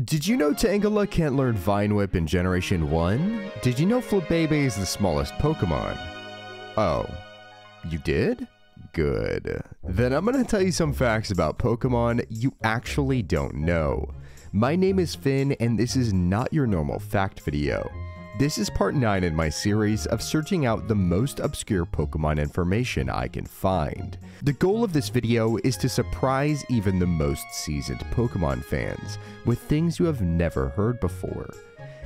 Did you know Tangela can't learn Vine Whip in Generation 1? Did you know Flabébé is the smallest Pokemon? Oh, you did? Good. Then I'm gonna tell you some facts about Pokemon you actually don't know. My name is Finn, and this is not your normal fact video. This is part 9 in my series of searching out the most obscure Pokemon information I can find. The goal of this video is to surprise even the most seasoned Pokemon fans with things you have never heard before.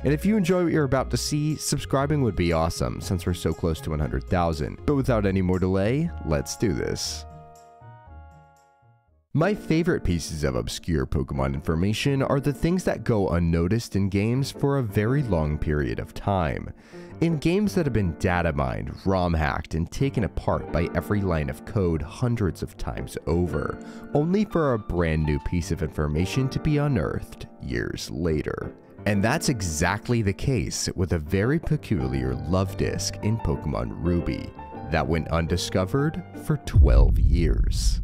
And if you enjoy what you're about to see, subscribing would be awesome since we're so close to 100,000. But without any more delay, let's do this. My favorite pieces of obscure Pokemon information are the things that go unnoticed in games for a very long period of time. In games that have been data mined, ROM hacked, and taken apart by every line of code hundreds of times over, only for a brand new piece of information to be unearthed years later. And that's exactly the case with a very peculiar love disc in Pokemon Ruby that went undiscovered for 12 years.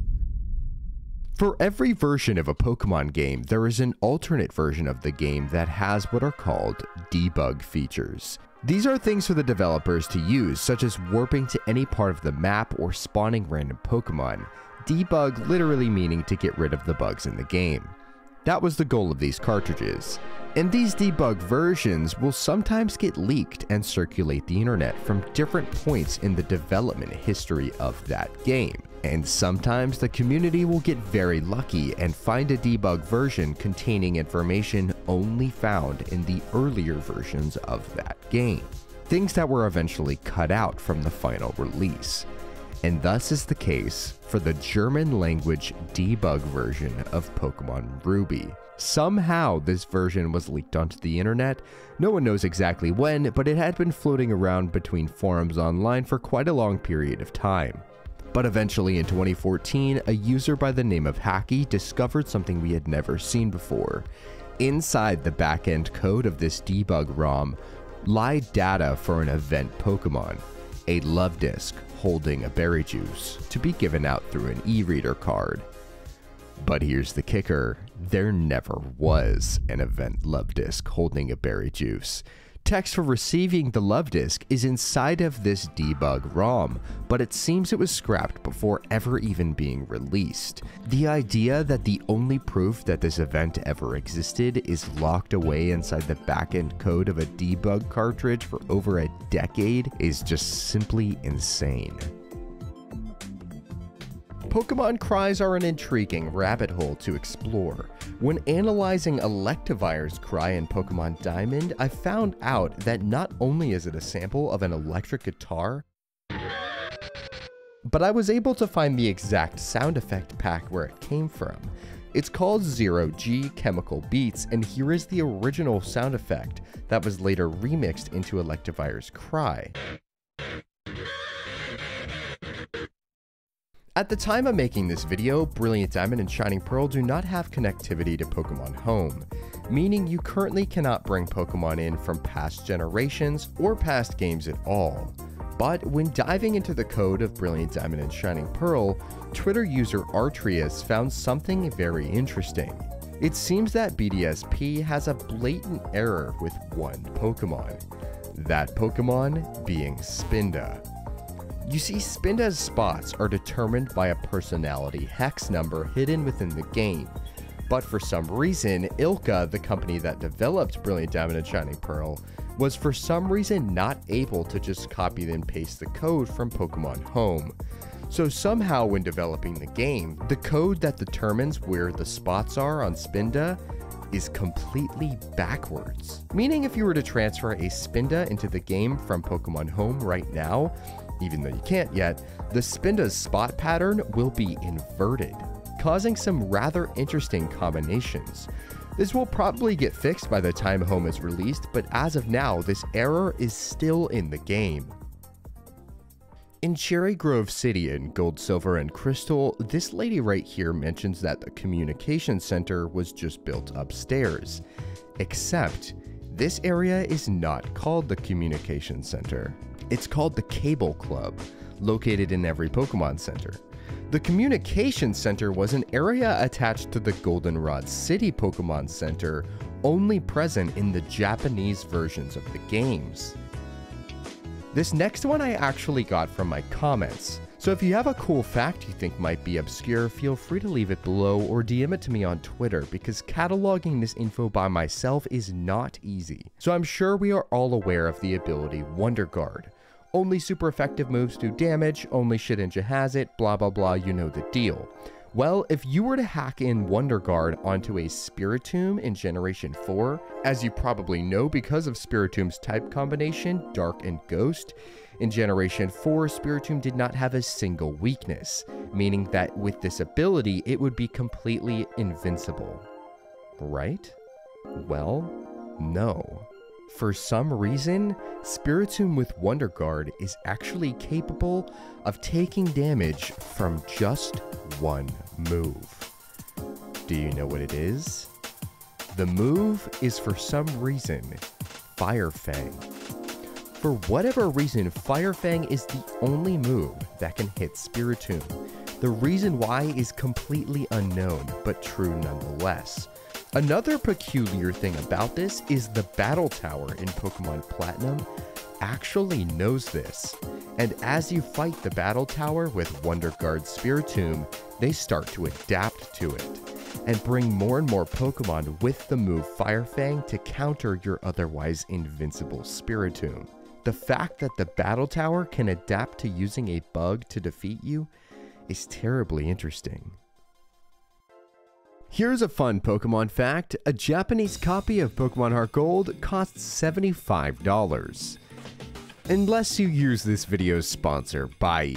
For every version of a Pokemon game, there is an alternate version of the game that has what are called debug features. These are things for the developers to use, such as warping to any part of the map or spawning random Pokemon. Debug literally meaning to get rid of the bugs in the game. That was the goal of these cartridges. And these debug versions will sometimes get leaked and circulate the internet from different points in the development history of that game. And sometimes the community will get very lucky and find a debug version containing information only found in the earlier versions of that game. Things that were eventually cut out from the final release. And thus is the case for the German language debug version of Pokemon Ruby. Somehow this version was leaked onto the internet. No one knows exactly when, but it had been floating around between forums online for quite a long period of time. But eventually in 2014, a user by the name of Hacky discovered something we had never seen before. Inside the backend code of this debug ROM lied data for an event Pokemon, a love disc holding a berry juice to be given out through an e-reader card. But here's the kicker, there never was an event love disc holding a berry juice. Text for receiving the love disc is inside of this debug ROM, but it seems it was scrapped before ever even being released. The idea that the only proof that this event ever existed is locked away inside the backend code of a debug cartridge for over a decade is just simply insane. Pokemon cries are an intriguing rabbit hole to explore. When analyzing Electivire's cry in Pokemon Diamond, I found out that not only is it a sample of an electric guitar, but I was able to find the exact sound effect pack where it came from. It's called 0G Chemical Beats, and here is the original sound effect that was later remixed into Electivire's cry. At the time of making this video, Brilliant Diamond and Shining Pearl do not have connectivity to Pokemon Home, meaning you currently cannot bring Pokemon in from past generations or past games at all. But when diving into the code of Brilliant Diamond and Shining Pearl, Twitter user Artrius found something very interesting. It seems that BDSP has a blatant error with one Pokemon, that Pokemon being Spinda. You see, Spinda's spots are determined by a personality hex number hidden within the game, but for some reason, Ilka, the company that developed Brilliant Diamond and Shining Pearl, was for some reason not able to just copy and paste the code from Pokemon Home. So somehow when developing the game, the code that determines where the spots are on Spinda is completely backwards. Meaning if you were to transfer a Spinda into the game from Pokemon Home right now, even though you can't yet, the Spinda's spot pattern will be inverted, causing some rather interesting combinations. This will probably get fixed by the time Home is released, but as of now, this error is still in the game. In Cherry Grove City in Gold, Silver, and Crystal, this lady right here mentions that the communication center was just built upstairs. Except, this area is not called the communication center. It's called the Cable Club, located in every Pokemon Center. The Communication Center was an area attached to the Goldenrod City Pokemon Center only present in the Japanese versions of the games. This next one I actually got from my comments, so if you have a cool fact you think might be obscure, feel free to leave it below or DM it to me on Twitter, because cataloging this info by myself is not easy. So I'm sure we are all aware of the ability Wonder Guard. Only super effective moves do damage, only Shedinja has it, blah blah blah, you know the deal. Well, if you were to hack in Wonder Guard onto a Spiritomb in Generation 4, as you probably know because of Spiritomb's type combination, Dark and Ghost, in Generation 4, Spiritomb did not have a single weakness, meaning that with this ability, it would be completely invincible. Right? Well, no. For some reason, Spiritomb with Wonder Guard is actually capable of taking damage from just one move. Do you know what it is? The move is, for some reason, Fire Fang. For whatever reason, Fire Fang is the only move that can hit Spiritomb. The reason why is completely unknown, but true nonetheless. Another peculiar thing about this is the Battle Tower in Pokemon Platinum actually knows this, and as you fight the Battle Tower with Wonder Guard Spiritomb, they start to adapt to it, and bring more and more Pokemon with the move Fire Fang to counter your otherwise invincible Spiritomb. The fact that the Battle Tower can adapt to using a bug to defeat you is terribly interesting. Here's a fun Pokemon fact: a Japanese copy of Pokemon Heart Gold costs $75. Unless you use this video's sponsor, Bai.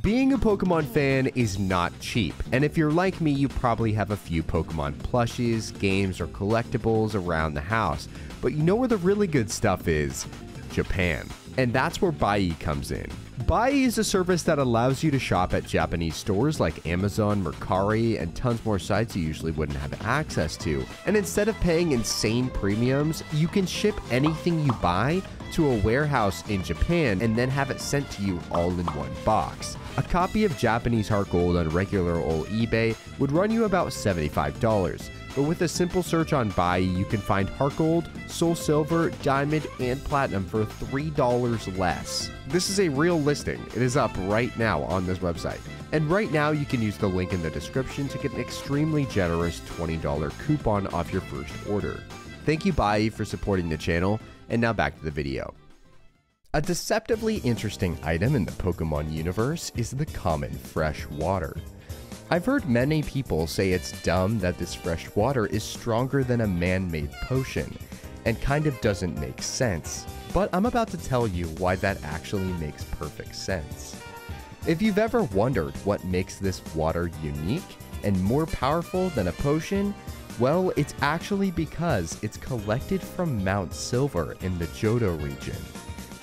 Being a Pokemon fan is not cheap, and if you're like me, you probably have a few Pokemon plushies, games, or collectibles around the house, but you know where the really good stuff is? Japan. And that's where Bai comes in. Bai is a service that allows you to shop at Japanese stores like Amazon, Mercari, and tons more sites you usually wouldn't have access to. And instead of paying insane premiums, you can ship anything you buy to a warehouse in Japan and then have it sent to you all in one box. A copy of Japanese Heart Gold on regular old eBay would run you about $75. But with a simple search on Bai, you can find Heart Gold, Soul Silver, Diamond, and Platinum for $3 less. This is a real listing. It is up right now on this website. And right now, you can use the link in the description to get an extremely generous $20 coupon off your first order. Thank you, Bai, for supporting the channel, and now back to the video. A deceptively interesting item in the Pokemon universe is the common fresh water. I've heard many people say it's dumb that this fresh water is stronger than a man-made potion, and kind of doesn't make sense, but I'm about to tell you why that actually makes perfect sense. If you've ever wondered what makes this water unique and more powerful than a potion, well, it's actually because it's collected from Mount Silver in the Johto region.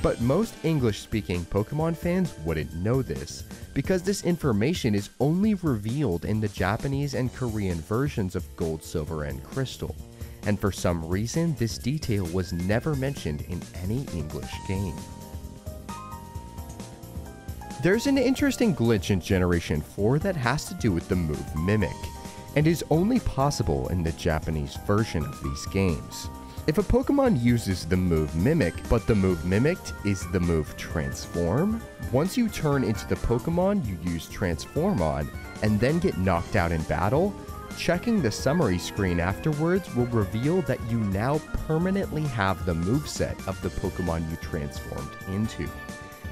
But most English-speaking Pokemon fans wouldn't know this, because this information is only revealed in the Japanese and Korean versions of Gold, Silver, and Crystal. And for some reason, this detail was never mentioned in any English game. There's an interesting glitch in Generation 4 that has to do with the move Mimic, and is only possible in the Japanese version of these games. If a Pokemon uses the move Mimic, but the move mimicked is the move Transform, once you turn into the Pokemon you use Transform on, and then get knocked out in battle, checking the summary screen afterwards will reveal that you now permanently have the moveset of the Pokemon you transformed into.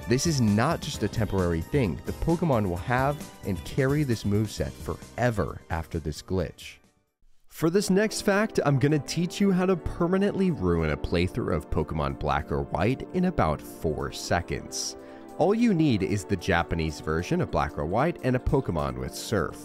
This is not just a temporary thing, the Pokemon will have and carry this moveset forever after this glitch. For this next fact, I'm going to teach you how to permanently ruin a playthrough of Pokemon Black or White in about 4 seconds. All you need is the Japanese version of Black or White and a Pokemon with Surf.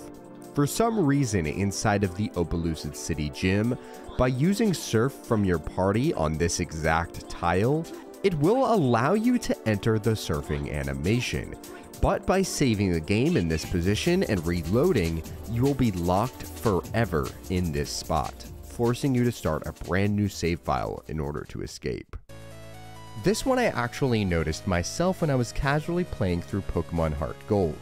For some reason inside of the Opelucid City gym, by using Surf from your party on this exact tile, it will allow you to enter the surfing animation. But by saving the game in this position and reloading, you will be locked forever in this spot, forcing you to start a brand new save file in order to escape. This one I actually noticed myself when I was casually playing through Pokemon Heart Gold.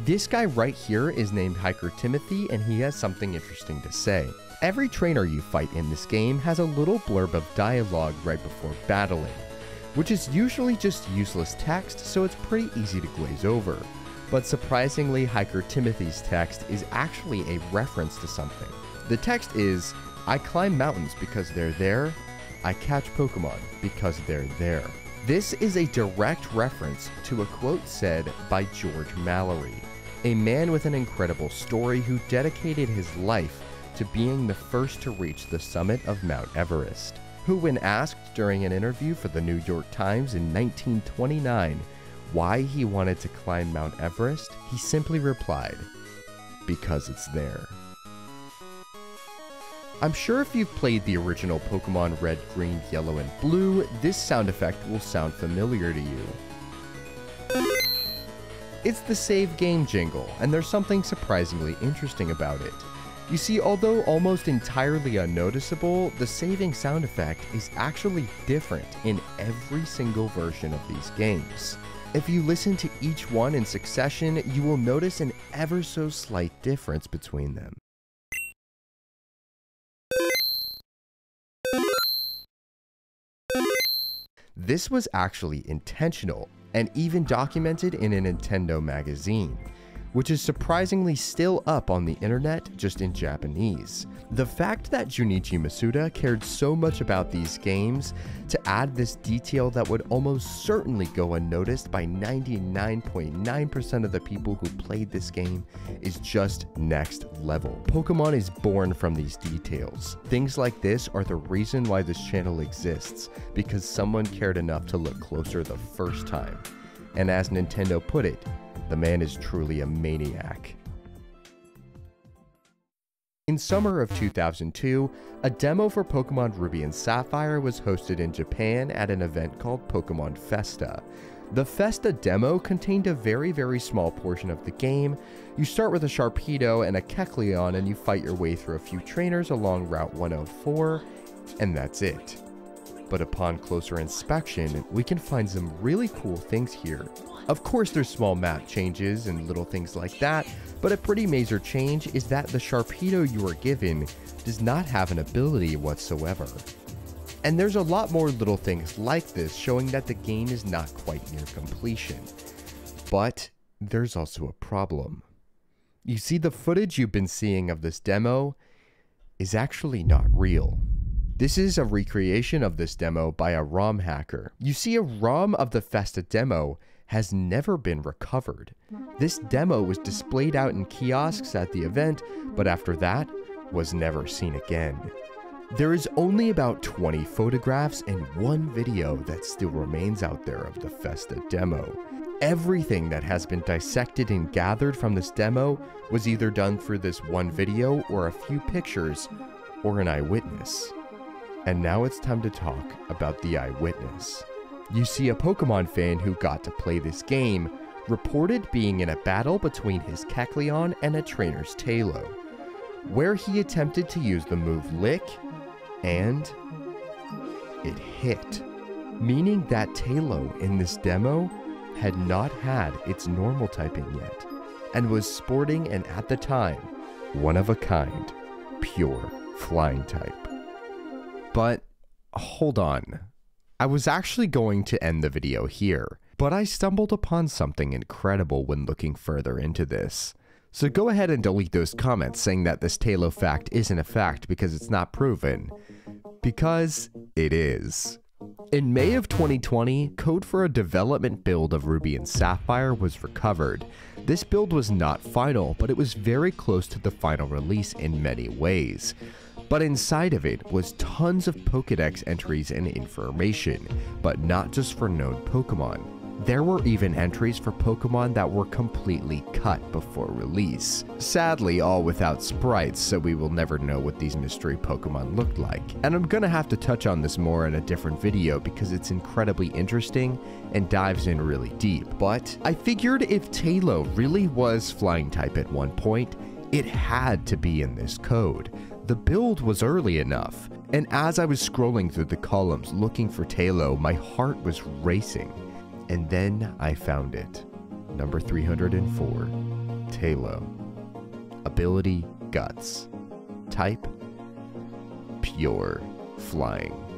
This guy right here is named Hiker Timothy, and he has something interesting to say. Every trainer you fight in this game has a little blurb of dialogue right before battling, which is usually just useless text, so it's pretty easy to glaze over. But surprisingly, Hiker Timothy's text is actually a reference to something. The text is, "I climb mountains because they're there. I catch Pokemon because they're there." This is a direct reference to a quote said by George Mallory, a man with an incredible story who dedicated his life to being the first to reach the summit of Mount Everest, who, when asked during an interview for the New York Times in 1929 why he wanted to climb Mount Everest, he simply replied, "Because it's there." I'm sure if you've played the original Pokemon Red, Green, Yellow, and Blue, this sound effect will sound familiar to you. It's the save game jingle, and there's something surprisingly interesting about it. You see, although almost entirely unnoticeable, the saving sound effect is actually different in every single version of these games. If you listen to each one in succession, you will notice an ever so slight difference between them. This was actually intentional, and even documented in a Nintendo magazine, which is surprisingly still up on the internet, just in Japanese. The fact that Junichi Masuda cared so much about these games to add this detail that would almost certainly go unnoticed by 99.9% of the people who played this game is just next level. Pokemon is born from these details. Things like this are the reason why this channel exists, because someone cared enough to look closer the first time. And as Nintendo put it, the man is truly a maniac. In summer of 2002, a demo for Pokemon Ruby and Sapphire was hosted in Japan at an event called Pokemon Festa. The Festa demo contained a very small portion of the game. You start with a Sharpedo and a Kecleon and you fight your way through a few trainers along Route 104, and that's it. But upon closer inspection, we can find some really cool things here. Of course, there's small map changes and little things like that, but a pretty major change is that the Sharpedo you are given does not have an ability whatsoever. And there's a lot more little things like this showing that the game is not quite near completion. But there's also a problem. You see, the footage you've been seeing of this demo is actually not real. This is a recreation of this demo by a ROM hacker. You see, a ROM of the Festa demo has never been recovered. This demo was displayed out in kiosks at the event, but after that, was never seen again. There is only about 20 photographs and one video that still remains out there of the Festa demo. Everything that has been dissected and gathered from this demo was either done through this one video or a few pictures or an eyewitness. And now it's time to talk about the eyewitness. You see, a Pokemon fan who got to play this game reported being in a battle between his Kecleon and a trainer's Tailo, where he attempted to use the move Lick, and it hit, meaning that Tailo in this demo had not had its normal typing yet, and was sporting an, at the time, one-of-a-kind, pure flying type. But hold on. I was actually going to end the video here, but I stumbled upon something incredible when looking further into this. So go ahead and delete those comments saying that this Tailo fact isn't a fact because it's not proven. Because it is. In May of 2020, code for a development build of Ruby and Sapphire was recovered. This build was not final, but it was very close to the final release in many ways. But inside of it was tons of Pokédex entries and information, but not just for known Pokemon. There were even entries for Pokemon that were completely cut before release. Sadly, all without sprites, so we will never know what these mystery Pokemon looked like. And I'm gonna have to touch on this more in a different video because it's incredibly interesting and dives in really deep. But I figured if Tailo really was flying type at one point, it had to be in this code. The build was early enough, and as I was scrolling through the columns looking for Tailo, my heart was racing. And then I found it. Number 304, Tailo. Ability, Guts. Type, you're flying.